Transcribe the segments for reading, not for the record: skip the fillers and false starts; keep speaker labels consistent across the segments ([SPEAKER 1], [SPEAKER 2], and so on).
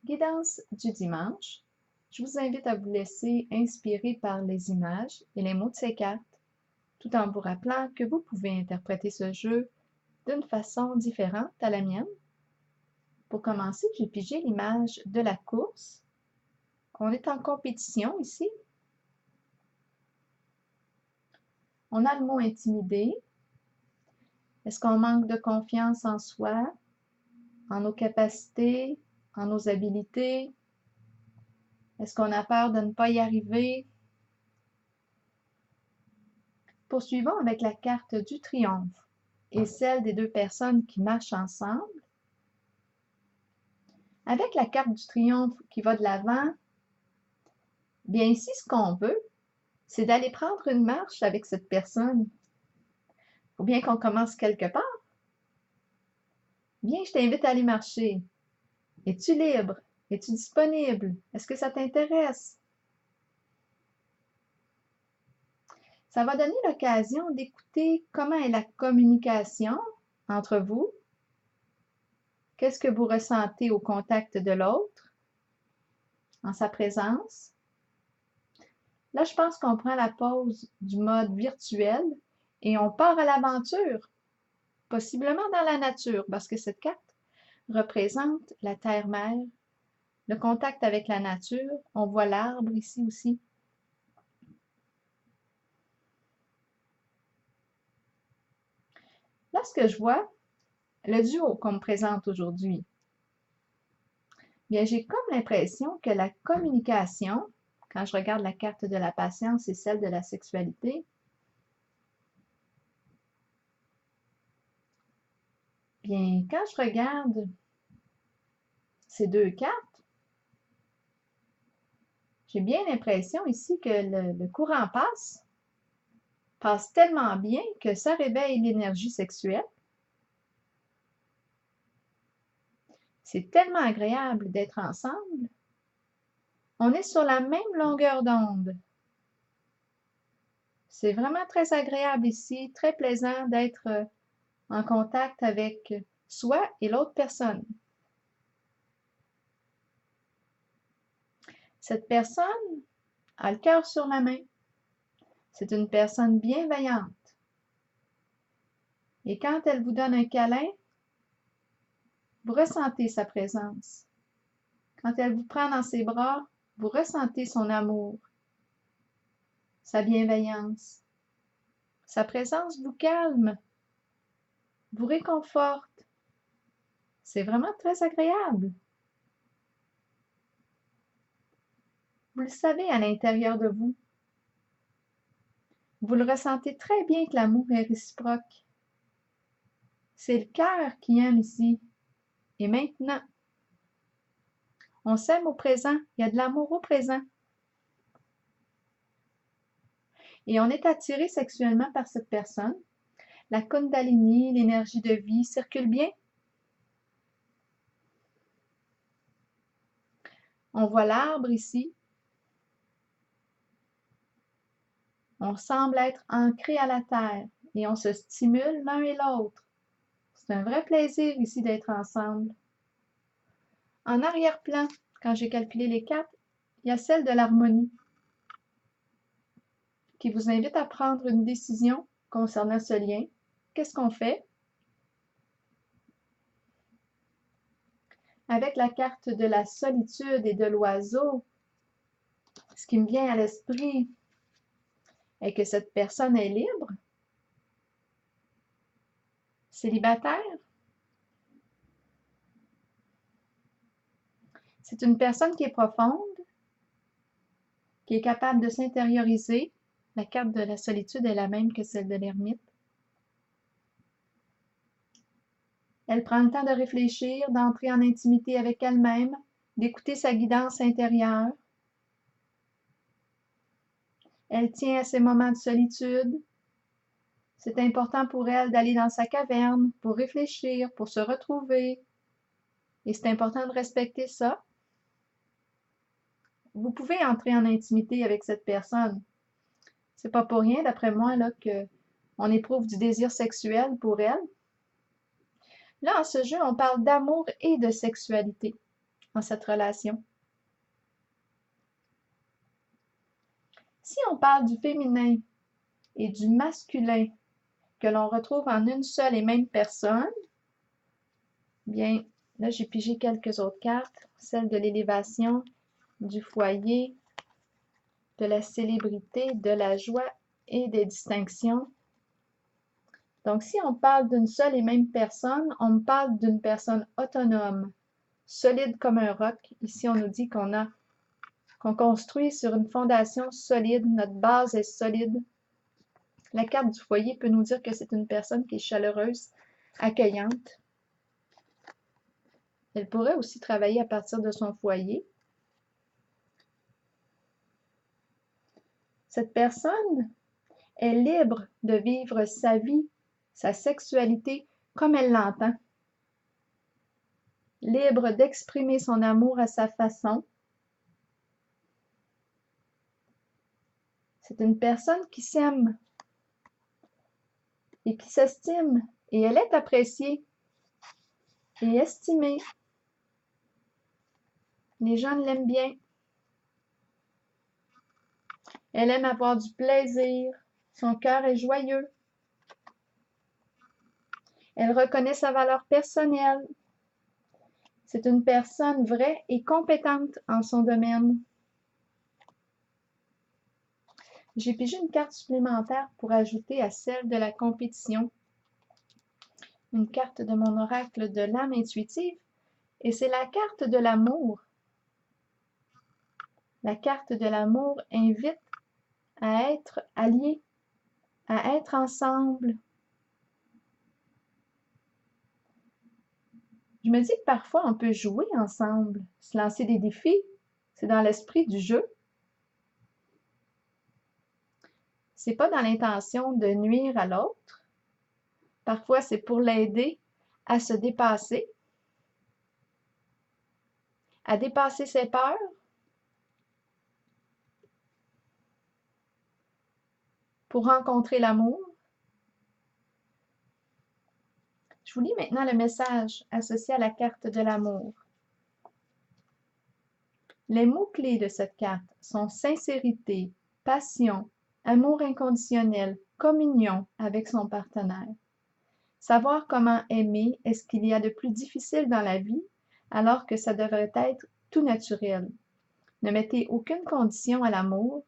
[SPEAKER 1] Guidance du dimanche. Je vous invite à vous laisser inspirer par les images et les mots de ces cartes, tout en vous rappelant que vous pouvez interpréter ce jeu d'une façon différente à la mienne. Pour commencer, j'ai pigé l'image de la course. On est en compétition ici. On a le mot intimider. Est-ce qu'on manque de confiance en soi, en nos capacités, en nos habilités? Est-ce qu'on a peur de ne pas y arriver? Poursuivons avec la carte du triomphe et celle des deux personnes qui marchent ensemble. Avec la carte du triomphe qui va de l'avant, bien ici, ce qu'on veut, c'est d'aller prendre une marche avec cette personne. Il faut bien qu'on commence quelque part. Bien, je t'invite à aller marcher. Es-tu libre? Es-tu disponible? Est-ce que ça t'intéresse? Ça va donner l'occasion d'écouter comment est la communication entre vous. Qu'est-ce que vous ressentez au contact de l'autre, en sa présence? Là, je pense qu'on prend la pause du mode virtuel et on part à l'aventure, possiblement dans la nature, parce que cette carte représente la terre-mère, le contact avec la nature. On voit l'arbre ici aussi. Là, ce que je vois, le duo qu'on me présente aujourd'hui, bien, j'ai comme l'impression que la communication, quand je regarde la carte de la patience et celle de la sexualité, bien, quand je regarde ces deux cartes, j'ai bien l'impression ici que le courant passe tellement bien que ça réveille l'énergie sexuelle. C'est tellement agréable d'être ensemble. On est sur la même longueur d'onde. C'est vraiment très agréable ici, très plaisant d'être en contact avec soi et l'autre personne. Cette personne a le cœur sur la main. C'est une personne bienveillante. Et quand elle vous donne un câlin, vous ressentez sa présence. Quand elle vous prend dans ses bras, vous ressentez son amour, sa bienveillance. Sa présence vous calme, vous réconforte. C'est vraiment très agréable. Vous le savez à l'intérieur de vous. Vous le ressentez très bien que l'amour est réciproque. C'est le cœur qui aime ici. Et maintenant, on s'aime au présent. Il y a de l'amour au présent. Et on est attiré sexuellement par cette personne. La Kundalini, l'énergie de vie, circule bien. On voit l'arbre ici. On semble être ancré à la terre et on se stimule l'un et l'autre. C'est un vrai plaisir ici d'être ensemble. En arrière-plan, quand j'ai calculé les cartes, il y a celle de l'harmonie qui vous invite à prendre une décision concernant ce lien. Qu'est-ce qu'on fait? Avec la carte de la solitude et de l'oiseau, ce qui me vient à l'esprit est que cette personne est libre, célibataire. C'est une personne qui est profonde, qui est capable de s'intérioriser. La carte de la solitude est la même que celle de l'ermite. Elle prend le temps de réfléchir, d'entrer en intimité avec elle-même, d'écouter sa guidance intérieure. Elle tient à ses moments de solitude. C'est important pour elle d'aller dans sa caverne pour réfléchir, pour se retrouver. Et c'est important de respecter ça. Vous pouvez entrer en intimité avec cette personne. C'est pas pour rien, d'après moi, là, qu'on éprouve du désir sexuel pour elle. Là, en ce jeu, on parle d'amour et de sexualité. en cette relation. Si on parle du féminin et du masculin que l'on retrouve en une seule et même personne, bien, là, j'ai pigé quelques autres cartes, celle de l'élévation, du foyer, de la célébrité, de la joie et des distinctions. Donc, si on parle d'une seule et même personne, on me parle d'une personne autonome, solide comme un roc. Ici, on nous dit qu'on construit sur une fondation solide, notre base est solide. La carte du foyer peut nous dire que c'est une personne qui est chaleureuse, accueillante. Elle pourrait aussi travailler à partir de son foyer. Cette personne est libre de vivre sa vie, sa sexualité comme elle l'entend. Libre d'exprimer son amour à sa façon. C'est une personne qui s'aime et qui s'estime, et elle est appréciée et estimée. Les gens l'aiment bien. Elle aime avoir du plaisir. Son cœur est joyeux. Elle reconnaît sa valeur personnelle. C'est une personne vraie et compétente en son domaine. J'ai pigé une carte supplémentaire pour ajouter à celle de la compétition. Une carte de mon oracle de l'âme intuitive, et c'est la carte de l'amour. La carte de l'amour invite à être alliés, à être ensemble. Je me dis que parfois on peut jouer ensemble, se lancer des défis. C'est dans l'esprit du jeu. C'est pas dans l'intention de nuire à l'autre. Parfois, c'est pour l'aider à se dépasser, à dépasser ses peurs, pour rencontrer l'amour. Je vous lis maintenant le message associé à la carte de l'amour. Les mots-clés de cette carte sont sincérité, passion, amour inconditionnel, communion avec son partenaire. Savoir comment aimer est ce qu'il y a de plus difficile dans la vie, alors que ça devrait être tout naturel. Ne mettez aucune condition à l'amour,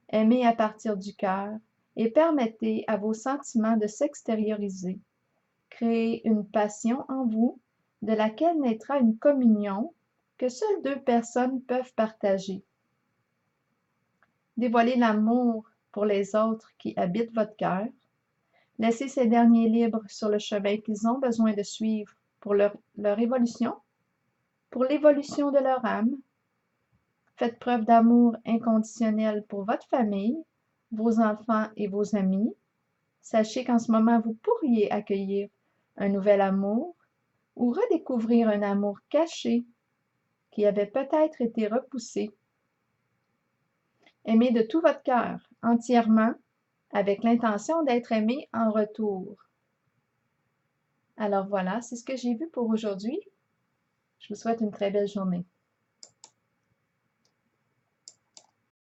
[SPEAKER 1] aimez à partir du cœur et permettez à vos sentiments de s'extérioriser. Créez une passion en vous, de laquelle naîtra une communion que seules deux personnes peuvent partager. Dévoilez l'amour pour les autres qui habitent votre cœur. Laissez ces derniers libres sur le chemin qu'ils ont besoin de suivre pour leur évolution, pour l'évolution de leur âme. Faites preuve d'amour inconditionnel pour votre famille, vos enfants et vos amis. Sachez qu'en ce moment, vous pourriez accueillir un nouvel amour ou redécouvrir un amour caché qui avait peut-être été repoussé. Aimez de tout votre cœur, entièrement, avec l'intention d'être aimé en retour. Alors voilà, c'est ce que j'ai vu pour aujourd'hui. Je vous souhaite une très belle journée.